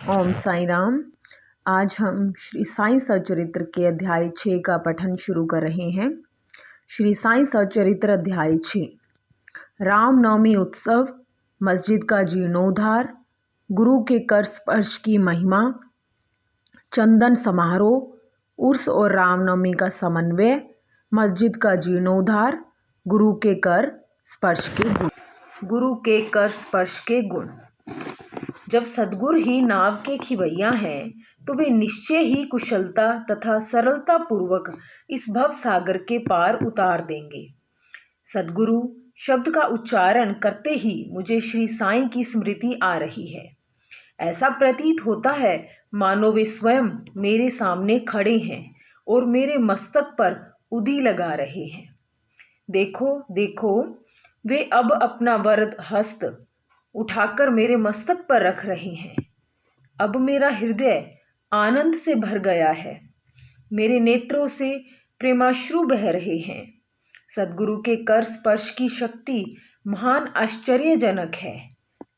ओम साई राम। आज हम श्री साई सचरित्र के अध्याय 6 का पठन शुरू कर रहे हैं। श्री साई सचरित्र अध्याय 6। रामनवमी उत्सव, मस्जिद का जीर्णोद्धार, गुरु के कर स्पर्श की महिमा, चंदन समारोह, उर्स और रामनवमी का समन्वय, मस्जिद का जीर्णोद्धार, गुरु के कर स्पर्श के गुण। गुरु के कर स्पर्श के गुण। जब सद्गुरु ही नाव के खिवैया हैं, तो वे निश्चय ही कुशलता तथा सरलता पूर्वक इस भव सागर के पार उतार देंगे। सद्गुरु शब्द का उच्चारण करते ही मुझे श्री साईं की स्मृति आ रही है। ऐसा प्रतीत होता है मानो वे स्वयं मेरे सामने खड़े हैं और मेरे मस्तक पर उदी लगा रहे हैं। देखो देखो, वे अब अपना वरद हस्त उठाकर मेरे मस्तक पर रख रहे हैं। अब मेरा हृदय आनंद से भर गया है। मेरे नेत्रों से प्रेमाश्रु बह रहे हैं। सद्गुरु के कर स्पर्श की शक्ति महान आश्चर्यजनक है।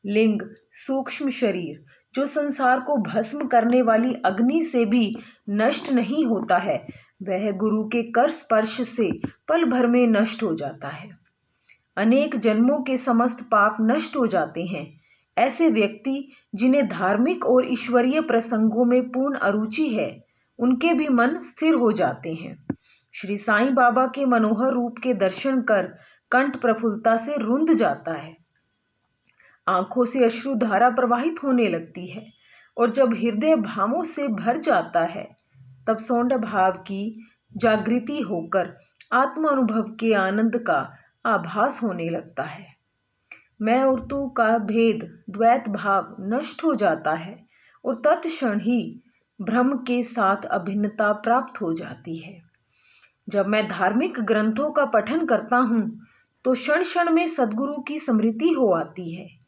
लिंग सूक्ष्म शरीर जो संसार को भस्म करने वाली अग्नि से भी नष्ट नहीं होता है, वह गुरु के कर स्पर्श से पल भर में नष्ट हो जाता है। अनेक जन्मों के समस्त पाप नष्ट हो जाते हैं। ऐसे व्यक्ति जिन्हें धार्मिक और ईश्वरीय प्रसंगों में पूर्ण अरुचि है, उनके भी मन स्थिर हो जाते हैं। श्री साईं बाबा के मनोहर रूप के दर्शन कर कंठ प्रफुल्लता से रुंध जाता है। आंखों से अश्रु धारा प्रवाहित होने लगती है और जब हृदय भावों से भर जाता है, तब सौंड भाव की जागृति होकर आत्मानुभव के आनंद का आभास होने लगता है। मैं और तू का भेद द्वैत भाव नष्ट हो जाता है और तत्क्षण ही ब्रह्म के साथ अभिन्नता प्राप्त हो जाती है। जब मैं धार्मिक ग्रंथों का पठन करता हूँ, तो क्षण क्षण में सद्गुरु की स्मृति हो आती है।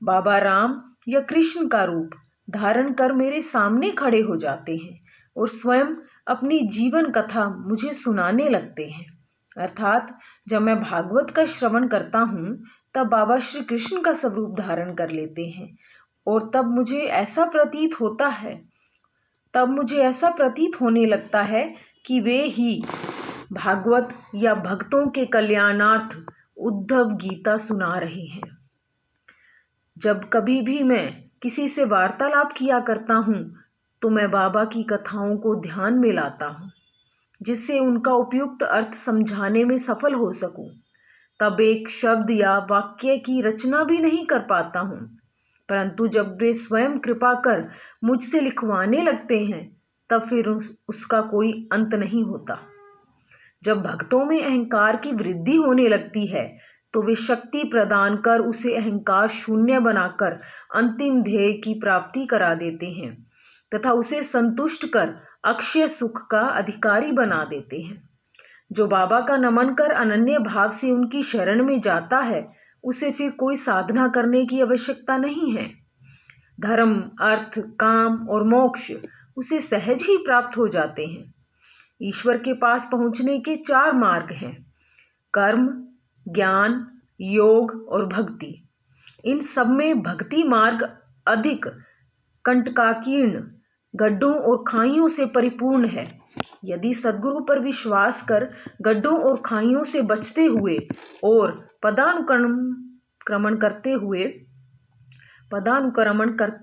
बाबा राम या कृष्ण का रूप धारण कर मेरे सामने खड़े हो जाते हैं और स्वयं अपनी जीवन कथा मुझे सुनाने लगते हैं। अर्थात जब मैं भागवत का श्रवण करता हूँ, तब बाबा श्री कृष्ण का स्वरूप धारण कर लेते हैं और तब मुझे ऐसा प्रतीत होने लगता है कि वे ही भागवत या भक्तों के कल्याणार्थ उद्धव गीता सुना रहे हैं। जब कभी भी मैं किसी से वार्तालाप किया करता हूँ, तो मैं बाबा की कथाओं को ध्यान में लाता हूँ, जिससे उनका उपयुक्त अर्थ समझाने में सफल हो सकूं। तब एक शब्द या वाक्य की रचना भी नहीं कर पाता हूँ, परंतु जब वे स्वयं कृपा कर मुझसे लिखवाने लगते हैं, तब फिर उसका कोई अंत नहीं होता। जब भक्तों में अहंकार की वृद्धि होने लगती है, तो वे शक्ति प्रदान कर उसे अहंकार शून्य बनाकर अंतिम ध्येय की प्राप्ति करा देते हैं तथा उसे संतुष्ट कर अक्षय सुख का अधिकारी बना देते हैं। जो बाबा का नमन कर अनन्य भाव से उनकी शरण में जाता है, उसे फिर कोई साधना करने की आवश्यकता नहीं है। धर्म, अर्थ, काम और मोक्ष उसे सहज ही प्राप्त हो जाते हैं। ईश्वर के पास पहुंचने के 4 मार्ग हैं: कर्म, ज्ञान, योग और भक्ति। इन सब में भक्ति मार्ग अधिक कंटकाकीर्ण, गड्ढों और खाइयों से परिपूर्ण है। यदि सद्गुरु पर विश्वास कर गड्ढों और खाइयों से बचते हुए और पदानुक्रमण करते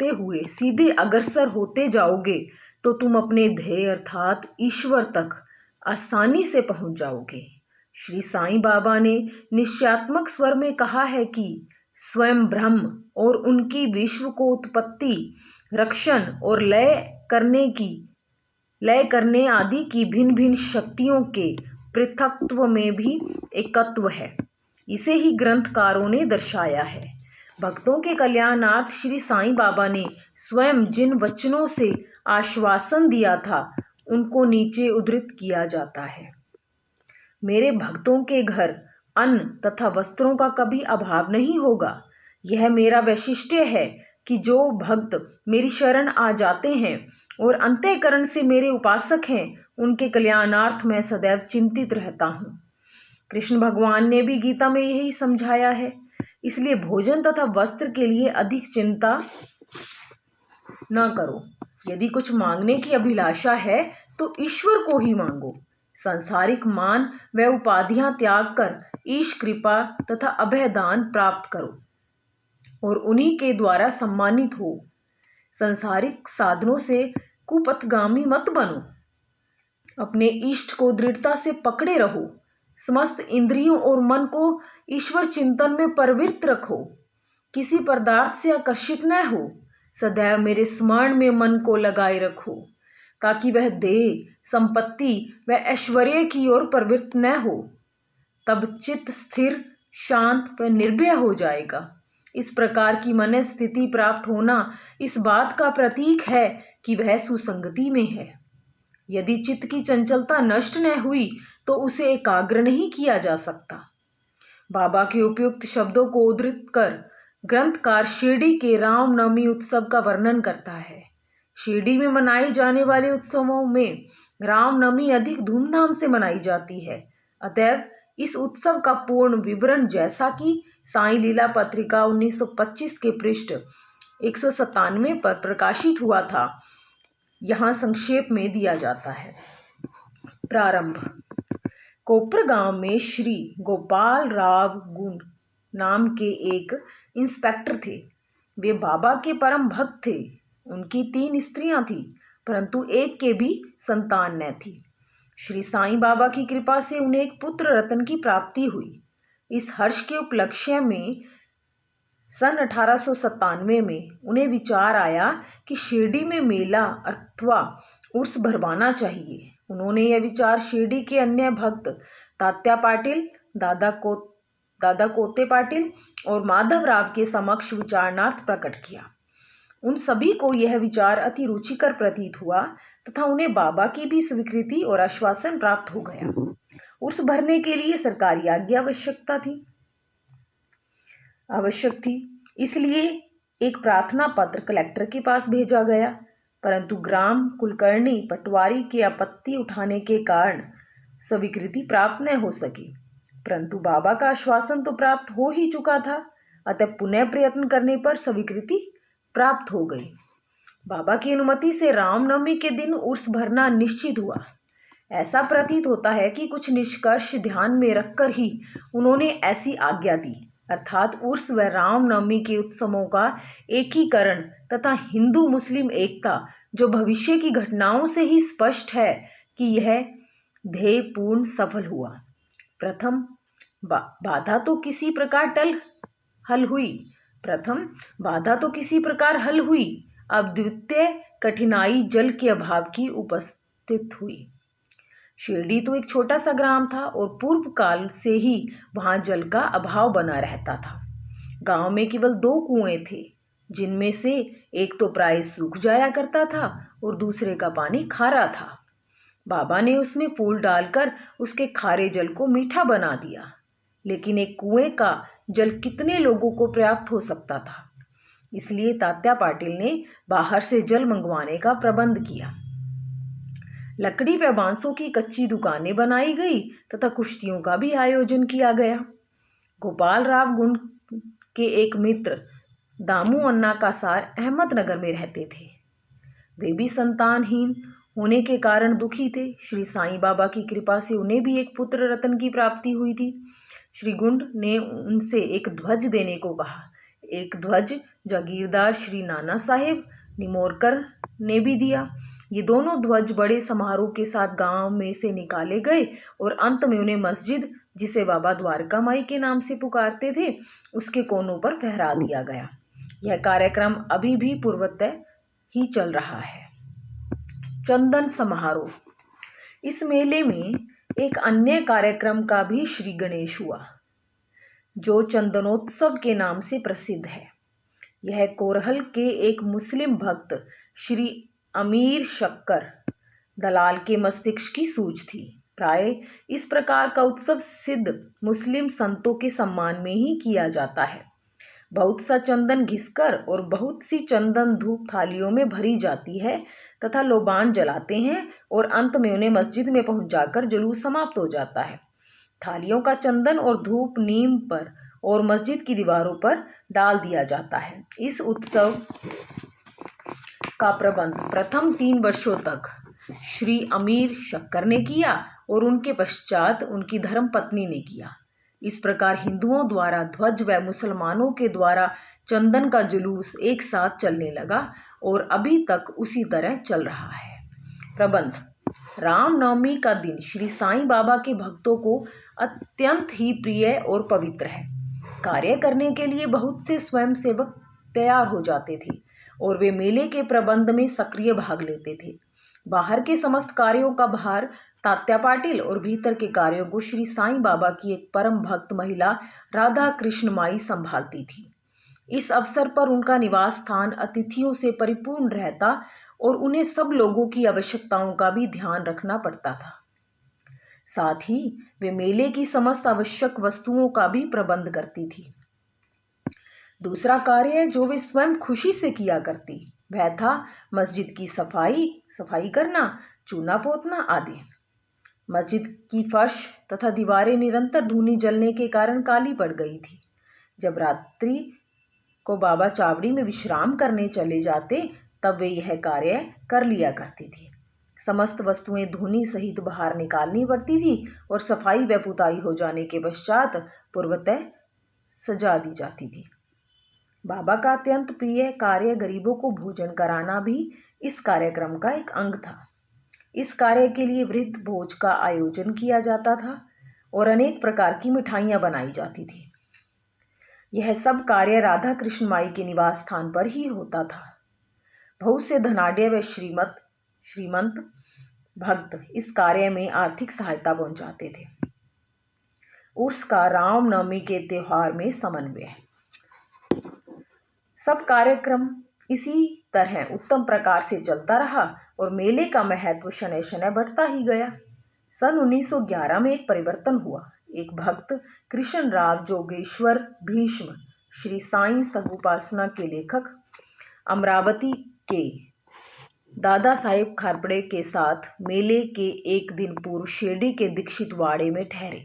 हुए सीधे अग्रसर होते जाओगे, तो तुम अपने ध्येय अर्थात ईश्वर तक आसानी से पहुंच जाओगे। श्री साईं बाबा ने निश्चयात्मक स्वर में कहा है कि स्वयं ब्रह्म और उनकी विश्व को उत्पत्ति, रक्षण और लय करने आदि की भिन्न भिन्न शक्तियों के पृथकत्व में भी एकत्व है। इसे ही ग्रंथकारों ने दर्शाया है। भक्तों के कल्याणार्थ श्री साईं बाबा ने स्वयं जिन वचनों से आश्वासन दिया था, उनको नीचे उद्धृत किया जाता है। मेरे भक्तों के घर अन्न तथा वस्त्रों का कभी अभाव नहीं होगा। यह मेरा वैशिष्ट्य है कि जो भक्त मेरी शरण आ जाते हैं और अंतःकरण से मेरे उपासक हैं, उनके कल्याणार्थ मैं सदैव चिंतित रहता हूँ। कृष्ण भगवान ने भी गीता में यही समझाया है। इसलिए भोजन तथा वस्त्र के लिए अधिक चिंता न करो। यदि कुछ मांगने की अभिलाषा है तो ईश्वर को ही मांगो। सांसारिक मान व उपाधियां त्याग कर ईश कृपा तथा अभय दान प्राप्त करो और उन्हीं के द्वारा सम्मानित हो। सांसारिक साधनों से कुपथगामी मत बनो। अपने इष्ट को दृढ़ता से पकड़े रहो। समस्त इंद्रियों और मन को ईश्वर चिंतन में प्रवृत्त रखो। किसी पदार्थ से आकर्षित न हो। सदैव मेरे स्मरण में मन को लगाए रखो ताकि वह देह, संपत्ति व ऐश्वर्य की ओर प्रवृत्त न हो। तब चित्त स्थिर, शांत व निर्भय हो जाएगा। इस प्रकार की मन स्थिति प्राप्त होना इस बात का प्रतीक है कि वह सुसंगति में है। यदि चित्त की चंचलता नष्ट न हुई तो उसे एकाग्र नहीं किया जा सकता। बाबा के उपयुक्त शब्दों को उद्धृत कर ग्रंथकार शिरडी के रामनवमी उत्सव का वर्णन करता है। शिरडी में मनाए जाने वाले उत्सवों में रामनवमी अधिक धूमधाम से मनाई जाती है। अतएव इस उत्सव का पूर्ण विवरण जैसा कि साईं लीला पत्रिका 1925 के पृष्ठ 197 पर प्रकाशित हुआ था, यहाँ संक्षेप में दिया जाता है। प्रारंभ। कोपर गांव में श्री गोपाल राव गुण नाम के एक इंस्पेक्टर थे। वे बाबा के परम भक्त थे। उनकी 3 स्त्रियां थीं, परंतु एक के भी संतान न थी। श्री साईं बाबा की कृपा से उन्हें एक पुत्र रत्न की प्राप्ति हुई। इस हर्ष के उपलक्ष्य में सन 1897 में उन्हें विचार आया कि शिरडी में मेला अथवा उर्स भरवाना चाहिए। उन्होंने यह विचार शिरडी के अन्य भक्त तात्या पाटिल, दादा कोते पाटिल और माधव राव के समक्ष विचारणार्थ प्रकट किया। उन सभी को यह विचार अति रुचिकर प्रतीत हुआ तथा उन्हें बाबा की भी स्वीकृति और आश्वासन प्राप्त हो गया। उर्स भरने के लिए सरकारी आज्ञा आवश्यक थी। इसलिए एक प्रार्थना पत्र कलेक्टर के पास भेजा गया, परंतु ग्राम कुलकर्णी पटवारी के आपत्ति उठाने के कारण स्वीकृति प्राप्त न हो सकी। परंतु बाबा का आश्वासन तो प्राप्त हो ही चुका था, अतः पुनः प्रयत्न करने पर स्वीकृति प्राप्त हो गई। बाबा की अनुमति से रामनवमी के दिन उर्स भरना निश्चित हुआ। ऐसा प्रतीत होता है कि कुछ निष्कर्ष ध्यान में रखकर ही उन्होंने ऐसी आज्ञा दी, अर्थात उर्स व रामनवमी के उत्सवों का एकीकरण तथा हिंदू मुस्लिम एकता, जो भविष्य की घटनाओं से ही स्पष्ट है कि यह ध्येय पूर्ण सफल हुआ। प्रथम बाधा तो किसी प्रकार हल हुई। अब द्वितीय कठिनाई जल के अभाव की उपस्थित हुई। शिरडी तो एक छोटा सा ग्राम था और पूर्व काल से ही वहां जल का अभाव बना रहता था। गांव में केवल 2 कुएं थे, जिनमें से एक तो प्राय सूख जाया करता था और दूसरे का पानी खारा था। बाबा ने उसमें फूल डालकर उसके खारे जल को मीठा बना दिया, लेकिन एक कुएं का जल कितने लोगों को पर्याप्त हो सकता था। इसलिए तात्या पाटिल ने बाहर से जल मंगवाने का प्रबंध किया। लकड़ी व बांसों की कच्ची दुकानें बनाई गई तथा कुश्तियों का भी आयोजन किया गया। गोपाल राव गुण के एक मित्र दामू अन्ना कासार अहमदनगर में रहते थे। वे भी संतानहीन होने के कारण दुखी थे। श्री साईं बाबा की कृपा से उन्हें भी एक पुत्र रत्न की प्राप्ति हुई थी। श्री गुंड ने उनसे एक ध्वज देने को कहा। एक ध्वज जागीरदार श्री नाना साहेब निमोरकर ने भी दिया। ये दोनों ध्वज बड़े समारोह के साथ गांव में से निकाले गए और अंत में उन्हें मस्जिद, जिसे बाबा द्वारका माई के नाम से पुकारते थे, उसके कोनों पर फहरा दिया गया। यह कार्यक्रम अभी भी पूर्वतः ही चल रहा है। चंदन समारोह। इस मेले में एक अन्य कार्यक्रम का भी श्री गणेश हुआ, जो चंदनोत्सव के नाम से प्रसिद्ध है। यह कोरहल के एक मुस्लिम भक्त श्री अमीर शक्कर दलाल के मस्तिष्क की सूझ थी। प्राय इस प्रकार का उत्सव सिद्ध मुस्लिम संतों के सम्मान में ही किया जाता है। बहुत सा चंदन घिसकर और बहुत सी चंदन धूप थालियों में भरी जाती है तथा लोबान जलाते हैं और अंत में उन्हें मस्जिद में पहुंचाकर जुलूस समाप्त हो जाता है। थालियों का चंदन और धूप नीम पर और मस्जिद की दीवारों पर डाल दिया जाता है। इस उत्सव का प्रबंध प्रथम 3 वर्षों तक श्री अमीर शक्कर ने किया और उनके पश्चात उनकी धर्मपत्नी ने किया। इस प्रकार हिंदुओं द्वारा ध्वज व मुसलमानों के द्वारा चंदन का जुलूस एक साथ चलने लगा और अभी तक उसी तरह चल रहा है। प्रबंध। रामनवमी का दिन श्री साईं बाबा के भक्तों को अत्यंत ही प्रिय और पवित्र है। कार्य करने के लिए बहुत से स्वयंसेवक तैयार हो जाते थे और वे मेले के प्रबंध में सक्रिय भाग लेते थे। बाहर के समस्त कार्यों का भार तात्या पाटिल और भीतर के कार्यों को श्री साईं बाबा की एक परम भक्त महिला राधा कृष्ण माई संभालती थी। इस अवसर पर उनका निवास स्थान अतिथियों से परिपूर्ण रहता और उन्हें सब लोगों की आवश्यकताओं का भी ध्यान रखना पड़ता था। साथ ही वे मेले की समस्त आवश्यक वस्तुओं का भी प्रबंध करती थी। दूसरा कार्य जो वे स्वयं खुशी से किया करती वह था मस्जिद की सफाई करना, चूना पोतना आदि। मस्जिद की फर्श तथा दीवारें निरंतर धूनी जलने के कारण काली पड़ गई थी। जब रात्रि को बाबा चावड़ी में विश्राम करने चले जाते तब वे यह कार्य कर लिया करती थी। समस्त वस्तुएं धूनी सहित बाहर निकालनी पड़ती थी और सफाई व पुताई हो जाने के पश्चात पूर्वतः सजा दी जाती थी। बाबा का अत्यंत प्रिय कार्य गरीबों को भोजन कराना भी इस कार्यक्रम का एक अंग था। इस कार्य के लिए वृद्ध भोज का आयोजन किया जाता था और अनेक प्रकार की मिठाइयां बनाई जाती थी। यह सब कार्य राधा कृष्ण माई के निवास स्थान पर ही होता था। बहुत से धनाढ्य व श्रीमंत भक्त इस कार्य में आर्थिक सहायता पहुंचाते थे। उर्स का रामनवमी के त्योहार में समन्वय। सब कार्यक्रम इसी तरह उत्तम प्रकार से चलता रहा और मेले का महत्व शनै शनै बढ़ता ही गया। सन 1911 में एक परिवर्तन हुआ। एक भक्त कृष्ण राव जोगेश्वर भीष्म श्री साईं सगुपासना के लेखक अमरावती के दादा साहेब खारपड़े के साथ मेले के एक दिन पूर्व शिरडी के दीक्षित वाड़े में ठहरे।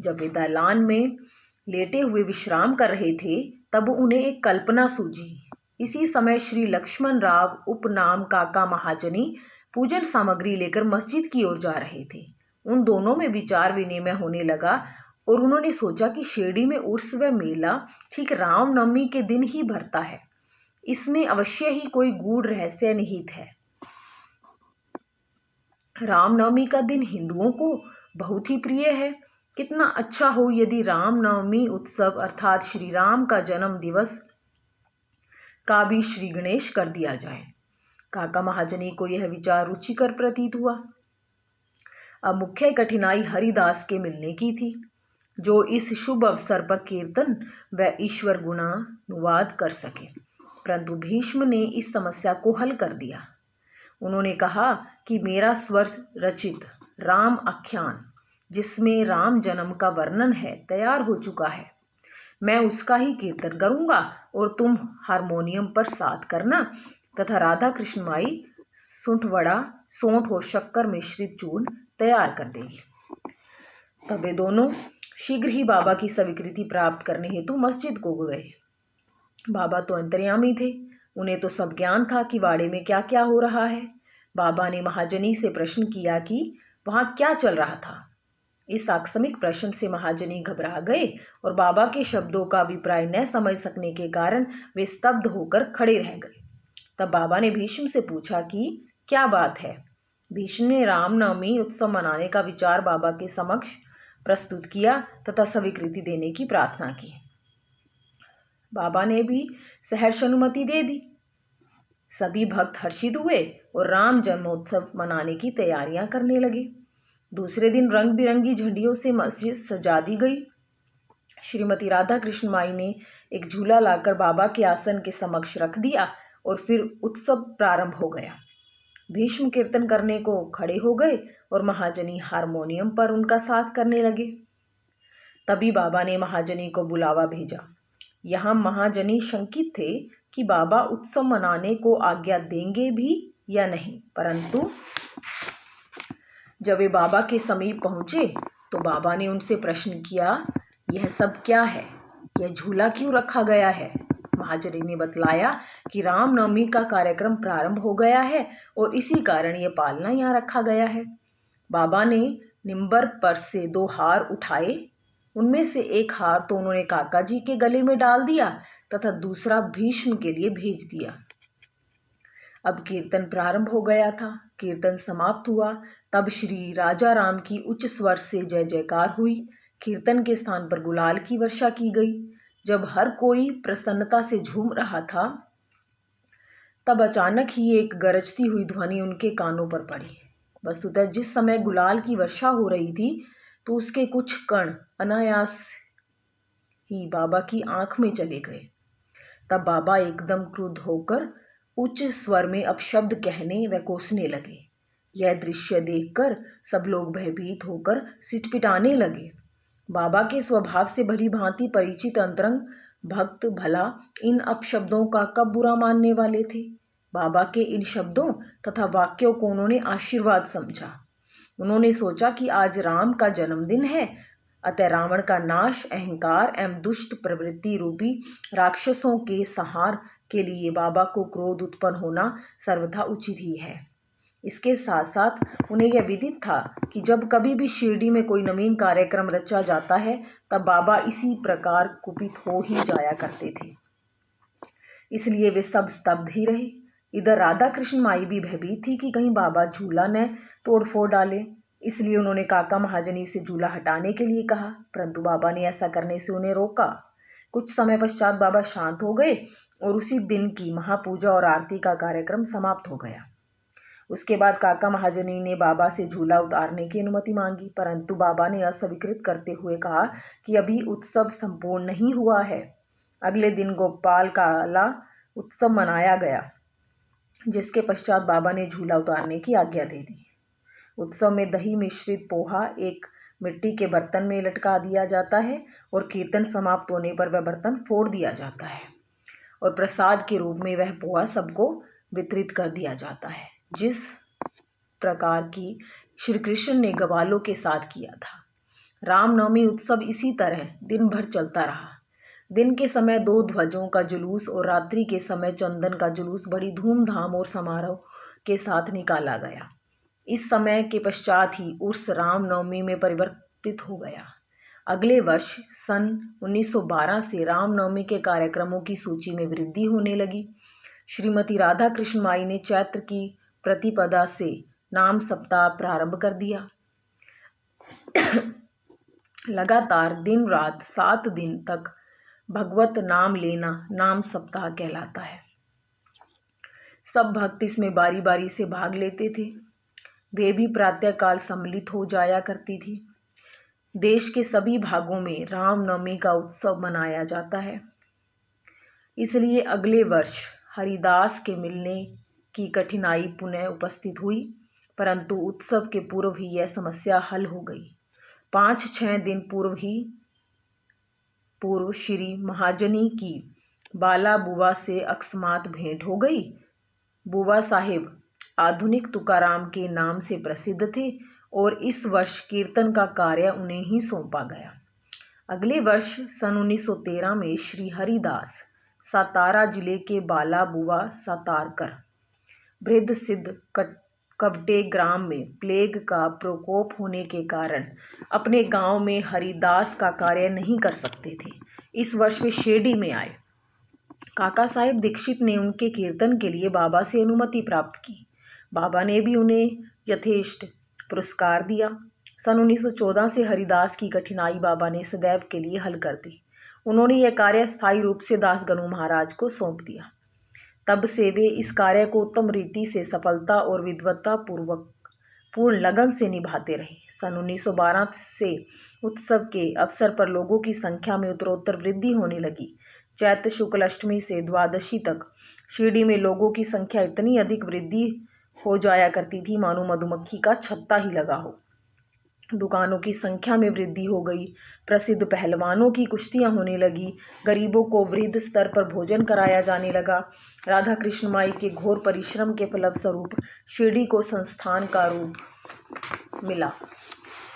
जब वे दालान में लेटे हुए विश्राम कर रहे थे तब उन्हें एक कल्पना सूझी। इसी समय श्री लक्ष्मण राव उपनाम काका महाजनी पूजन सामग्री लेकर मस्जिद की ओर जा रहे थे। उन दोनों में विचार विनिमय होने लगा और उन्होंने सोचा कि शिरडी में उर्स व मेला ठीक रामनवमी के दिन ही भरता है। इसमें अवश्य ही कोई गूढ़ रहस्य निहित है। रामनवमी का दिन हिंदुओं को बहुत ही प्रिय है। कितना अच्छा हो यदि रामनवमी उत्सव अर्थात श्री राम का जन्म दिवस का भी श्री गणेश कर दिया जाए। काका महाजनी को यह विचार रुचिकर प्रतीत हुआ। अब मुख्य कठिनाई हरिदास के मिलने की थी, जो इस शुभ अवसर पर कीर्तन व ईश्वर गुणानुवाद कर सके। परंतु भीष्म ने इस समस्या को हल कर दिया। उन्होंने कहा कि मेरा स्वर रचित राम आख्यान, जिसमें राम जन्म का वर्णन है, तैयार हो चुका है। मैं उसका ही कीर्तन करूंगा और तुम हारमोनियम पर साथ करना तथा राधा कृष्ण माई सोंठ और शक्कर मिश्रित चूर्ण तैयार कर देगी। तब वे दोनों शीघ्र ही बाबा की स्वीकृति प्राप्त करने हेतु मस्जिद को गए। बाबा तो अंतर्यामी थे, उन्हें तो सब ज्ञान था कि वाड़े में क्या क्या हो रहा है। बाबा ने महाजनी से प्रश्न किया कि वहां क्या चल रहा था। इस आकस्मिक प्रश्न से महाजनी घबरा गए और बाबा के शब्दों का अभिप्राय न समझ सकने के कारण वे स्तब्ध होकर खड़े रह गए। तब बाबा ने भीष्म से पूछा कि क्या बात है। भीष्म ने रामनवमी उत्सव मनाने का विचार बाबा के समक्ष प्रस्तुत किया तथा स्वीकृति देने की प्रार्थना की। बाबा ने भी सहर्ष अनुमति दे दी। सभी भक्त हर्षित हुए और राम जन्मोत्सव मनाने की तैयारियां करने लगे। दूसरे दिन रंग बिरंगी झंडियों से मस्जिद सजा दी गई। श्रीमती राधा कृष्ण माई ने एक झूला लाकर बाबा के आसन के समक्ष रख दिया और फिर उत्सव प्रारंभ हो गया। भीष्म कीर्तन करने को खड़े हो गए और महाजनी हारमोनियम पर उनका साथ करने लगे। तभी बाबा ने महाजनी को बुलावा भेजा। यहाँ महाजनी शंकित थे कि बाबा उत्सव मनाने को आज्ञा देंगे भी या नहीं, परंतु जब वे बाबा के समीप पहुंचे तो बाबा ने उनसे प्रश्न किया, यह सब क्या है? यह झूला क्यों रखा गया है? महाजनी ने बतलाया कि रामनवमी का कार्यक्रम प्रारंभ हो गया है और इसी कारण ये पालना यहाँ रखा गया है। बाबा ने निम्बर पर से 2 हार उठाए। उनमें से एक हार तो उन्होंने काका जी के गले में डाल दिया तथा दूसरा भीष्म के लिए भेज दिया। अब कीर्तन प्रारंभ हो गया था। कीर्तन समाप्त हुआ तब श्री राजा राम की उच्च स्वर से जय जयकार हुई। कीर्तन के स्थान पर गुलाल की वर्षा की गई। जब हर कोई प्रसन्नता से झूम रहा था तब अचानक ही एक गरजती हुई ध्वनि उनके कानों पर पड़ी। वस्तुतः जिस समय गुलाल की वर्षा हो रही थी तो उसके कुछ कण अनायास ही बाबा की आंख में चले गए। तब बाबा एकदम क्रुद्ध होकर उच्च स्वर में अपशब्द कहने व कोसने लगे। यह दृश्य देखकर सब लोग भयभीत होकर सिटपिटाने लगे। बाबा के स्वभाव से भली भांति परिचित अंतरंग भक्त भला इन अपशब्दों का कब बुरा मानने वाले थे। बाबा के इन शब्दों तथा वाक्यों को उन्होंने आशीर्वाद समझा। उन्होंने सोचा कि आज राम का जन्मदिन है, अतः रावण का नाश, अहंकार एवं दुष्ट प्रवृत्ति रूपी राक्षसों के संहार के लिए बाबा को क्रोध उत्पन्न होना सर्वथा उचित ही है। इसके साथ साथ उन्हें यह विदित था कि जब कभी भी शिरडी में कोई नवीन कार्यक्रम रचा जाता है तब बाबा इसी प्रकार कुपित हो ही जाया करते थे। इसलिए वे सब स्तब्ध ही रहे। इधर राधा कृष्ण माई भी भयभीत थी कि कहीं बाबा झूला न तोड़ फोड़ डाले। इसलिए उन्होंने काका महाजनी से झूला हटाने के लिए कहा, परंतु बाबा ने ऐसा करने से उन्हें रोका। कुछ समय पश्चात बाबा शांत हो गए और उसी दिन की महापूजा और आरती का कार्यक्रम समाप्त हो गया। उसके बाद काका महाजनी ने बाबा से झूला उतारने की अनुमति मांगी, परंतु बाबा ने अस्वीकृत करते हुए कहा कि अभी उत्सव संपूर्ण नहीं हुआ है। अगले दिन गोपाल काला उत्सव मनाया गया, जिसके पश्चात बाबा ने झूला उतारने की आज्ञा दे दी। उत्सव में दही मिश्रित पोहा एक मिट्टी के बर्तन में लटका दिया जाता है और कीर्तन समाप्त होने पर वह बर्तन फोड़ दिया जाता है और प्रसाद के रूप में वह पोहा सबको वितरित कर दिया जाता है, जिस प्रकार की श्री कृष्ण ने ग्वालों के साथ किया था। रामनवमी उत्सव इसी तरह दिन भर चलता रहा। दिन के समय 2 ध्वजों का जुलूस और रात्रि के समय चंदन का जुलूस बड़ी धूमधाम और समारोह के साथ निकाला गया। इस समय के पश्चात ही उर्स रामनवमी में परिवर्तित हो गया। अगले वर्ष सन 1912 से रामनवमी के कार्यक्रमों की सूची में वृद्धि होने लगी। श्रीमती राधा कृष्ण माई ने चैत्र की प्रतिपदा से नाम सप्ताह प्रारंभ कर दिया। लगातार दिन रात 7 दिन तक भगवत नाम लेना नाम सप्ताह कहलाता है। सब भक्त इसमें बारी बारी से भाग लेते थे। वे भी प्रातःकाल सम्मिलित हो जाया करती थी। देश के सभी भागों में रामनवमी का उत्सव मनाया जाता है। इसलिए अगले वर्ष हरिदास के मिलने की कठिनाई पुनः उपस्थित हुई, परंतु उत्सव के पूर्व ही यह समस्या हल हो गई। 5-6 दिन पूर्व श्री महाजनी की बाला बुआ से अकस्मात भेंट हो गई। बुआ साहिब आधुनिक तुकाराम के नाम से प्रसिद्ध थे और इस वर्ष कीर्तन का कार्य उन्हें ही सौंपा गया। अगले वर्ष सन 1913 में श्री हरिदास सातारा जिले के बाला बुआ सातारकर वृद्ध सिद्ध कवटे ग्राम में प्लेग का प्रकोप होने के कारण अपने गांव में हरिदास का कार्य नहीं कर सकते थे। इस वर्ष वे शिरडी में आए। काका साहेब दीक्षित ने उनके कीर्तन के लिए बाबा से अनुमति प्राप्त की। बाबा ने भी उन्हें यथेष्ट पुरस्कार दिया। सन 1914 से हरिदास की कठिनाई बाबा ने सदैव के लिए हल कर दी। उन्होंने यह कार्य स्थायी रूप से दास गणु महाराज को सौंप दिया। तब से वे इस कार्य को उत्तम रीति से सफलता और विद्वत्ता पूर्ण लगन से निभाते रहे। सन 1912 से उत्सव के अवसर पर लोगों की संख्या में उत्तरोत्तर वृद्धि होने लगी। चैत्र शुक्ल अष्टमी से द्वादशी तक शिरडी में लोगों की संख्या इतनी अधिक वृद्धि हो जाया करती थी मानो मधुमक्खी का छत्ता ही लगा हो। दुकानों की संख्या में वृद्धि हो गई। प्रसिद्ध पहलवानों की कुश्तियां होने लगी। गरीबों को वृद्ध स्तर पर भोजन कराया जाने लगा। राधा कृष्ण माई के घोर परिश्रम के फलस्वरूप शिरडी को संस्थान का रूप मिला।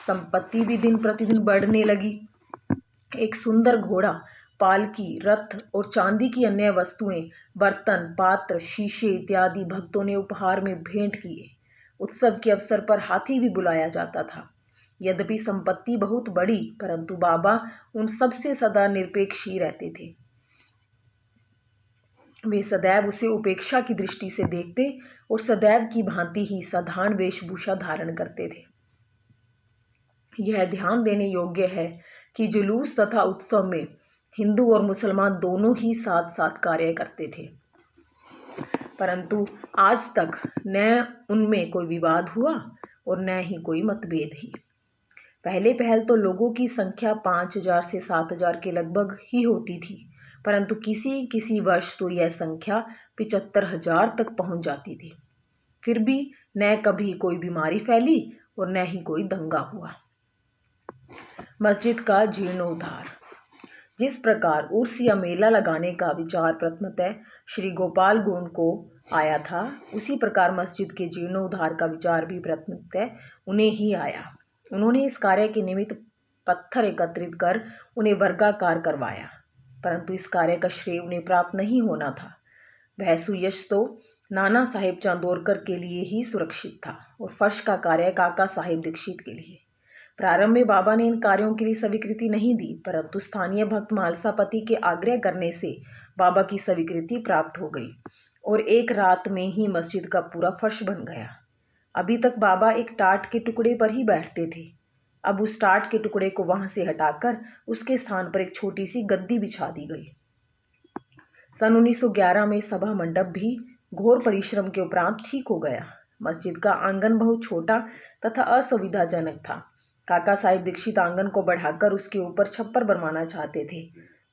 संपत्ति भी दिन प्रतिदिन बढ़ने लगी। एक सुंदर घोड़ा पालकी, रथ और चांदी की अन्य वस्तुएं, बर्तन, पात्र, शीशे इत्यादि भक्तों ने उपहार में भेंट किए। उत्सव के अवसर पर हाथी भी बुलाया जाता था। यद्यपि संपत्ति बहुत बड़ी, परंतु बाबा उन सबसे सदा निरपेक्ष ही रहते थे। वे सदैव उसे उपेक्षा की दृष्टि से देखते और सदैव की भांति ही साधारण वेशभूषा धारण करते थे। यह ध्यान देने योग्य है कि जुलूस तथा उत्सव में हिंदू और मुसलमान दोनों ही साथ साथ कार्य करते थे, परंतु आज तक न उनमें कोई विवाद हुआ और न ही कोई मतभेद ही। पहले पहल तो लोगों की संख्या 5000 से 7000 के लगभग ही होती थी, परंतु किसी किसी वर्ष तो यह संख्या 75,000 तक पहुंच जाती थी। फिर भी न कभी कोई बीमारी फैली और न ही कोई दंगा हुआ। मस्जिद का जीर्णोद्धार। जिस प्रकार उर्स या मेला लगाने का विचार प्रथमतः श्री गोपाल गोंड को आया था, उसी प्रकार मस्जिद के जीर्णोद्धार का विचार भी प्रथमतः उन्हें ही आया। उन्होंने इस कार्य के निमित्त पत्थर एकत्रित कर उन्हें वर्गाकार करवाया, परंतु इस कार्य का श्रेय उन्हें प्राप्त नहीं होना था। वह सुयश तो नाना साहेब चांदोरकर के लिए ही सुरक्षित था और फर्श का कार्य काका साहेब दीक्षित के लिए। प्रारंभ में बाबा ने इन कार्यों के लिए स्वीकृति नहीं दी, परंतु स्थानीय भक्त मालसापति के आग्रह करने से बाबा की स्वीकृति प्राप्त हो गई और एक रात में ही मस्जिद का पूरा फर्श बन गया। अभी तक बाबा एक टाट के टुकड़े पर ही बैठते थे। अब उस टाट के टुकड़े को वहां से हटाकर उसके स्थान पर एक छोटी सी गद्दी बिछा दी गई। सन 1911 में सभा मंडप भी घोर परिश्रम के उपरांत ठीक हो गया। मस्जिद का आंगन बहुत छोटा तथा असुविधाजनक था। काका साहिब दीक्षित आंगन को बढ़ाकर उसके ऊपर छप्पर बनवाना चाहते थे।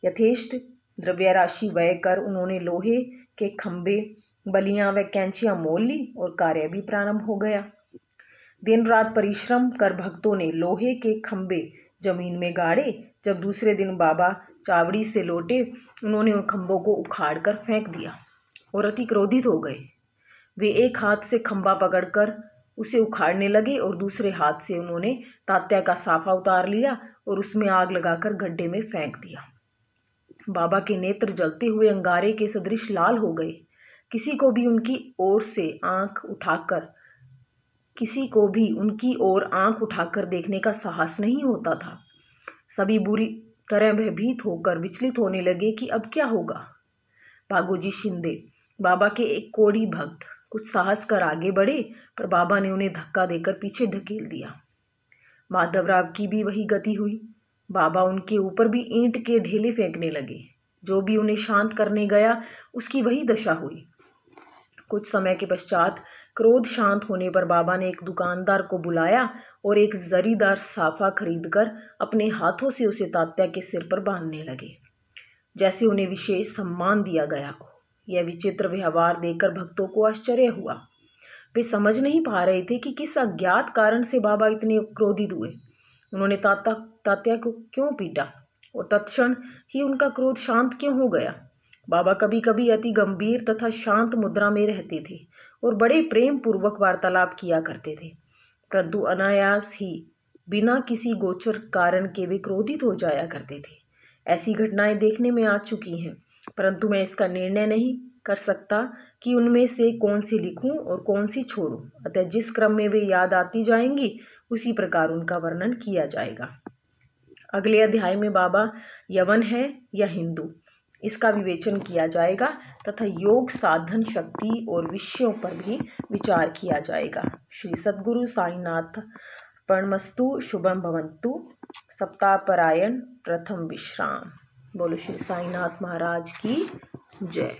यथेष्ट द्रव्य राशि व्यय कर उन्होंने लोहे के खंभे, बलियां व कैंचियां मोल ली और कार्य भी प्रारंभ हो गया। दिन रात परिश्रम कर भक्तों ने लोहे के खंभे जमीन में गाड़े। जब दूसरे दिन बाबा चावड़ी से लौटे, उन्होंने उन खंभों को उखाड़ कर फेंक दिया और अति क्रोधित हो गए। वे एक हाथ से खंभा पकड़कर उसे उखाड़ने लगे और दूसरे हाथ से उन्होंने तात्या का साफा उतार लिया और उसमें आग लगाकर गड्ढे में फेंक दिया। बाबा के नेत्र जलते हुए अंगारे के सदृश लाल हो गए। किसी को भी उनकी ओर आंख उठाकर देखने का साहस नहीं होता था। सभी बुरी तरह भयभीत होकर विचलित होने लगे कि अब क्या होगा। भागोजी शिंदे, बाबा के एक कोढ़ी भक्त, कुछ साहस कर आगे बढ़े, पर बाबा ने उन्हें धक्का देकर पीछे धकेल दिया। माधवराव की भी वही गति हुई। बाबा उनके ऊपर भी ईंट के ढेले फेंकने लगे। जो भी उन्हें शांत करने गया, उसकी वही दशा हुई। कुछ समय के पश्चात क्रोध शांत होने पर बाबा ने एक दुकानदार को बुलाया और एक जरीदार साफा खरीदकर अपने हाथों से उसे तात्या के सिर पर बांधने लगे, जैसे उन्हें विशेष सम्मान दिया गया हो। यह विचित्र व्यवहार देखकर भक्तों को आश्चर्य हुआ। वे समझ नहीं पा रहे थे कि किस अज्ञात कारण से बाबा इतने क्रोधित हुए। उन्होंने तात्या को क्यों पीटा और तत्क्षण ही उनका क्रोध शांत क्यों हो गया। बाबा कभी कभी अति गंभीर तथा शांत मुद्रा में रहते थे और बड़े प्रेम पूर्वक वार्तालाप किया करते थे, परंतु अनायास ही बिना किसी गोचर कारण के वे क्रोधित हो जाया करते थे। ऐसी घटनाएं देखने में आ चुकी हैं, परंतु मैं इसका निर्णय नहीं कर सकता कि उनमें से कौन सी लिखूं और कौन सी छोड़ूं। अतः जिस क्रम में वे याद आती जाएंगी, उसी प्रकार उनका वर्णन किया जाएगा। अगले अध्याय में बाबा यवन है या हिंदू, इसका विवेचन किया जाएगा तथा योग, साधन, शक्ति और विषयों पर भी विचार किया जाएगा। श्री सद्गुरु साईनाथ अर्पणमस्तु। शुभम भवन्तु। सप्ताहपरायण प्रथम विश्राम। बोलो श्री साईनाथ महाराज की जय।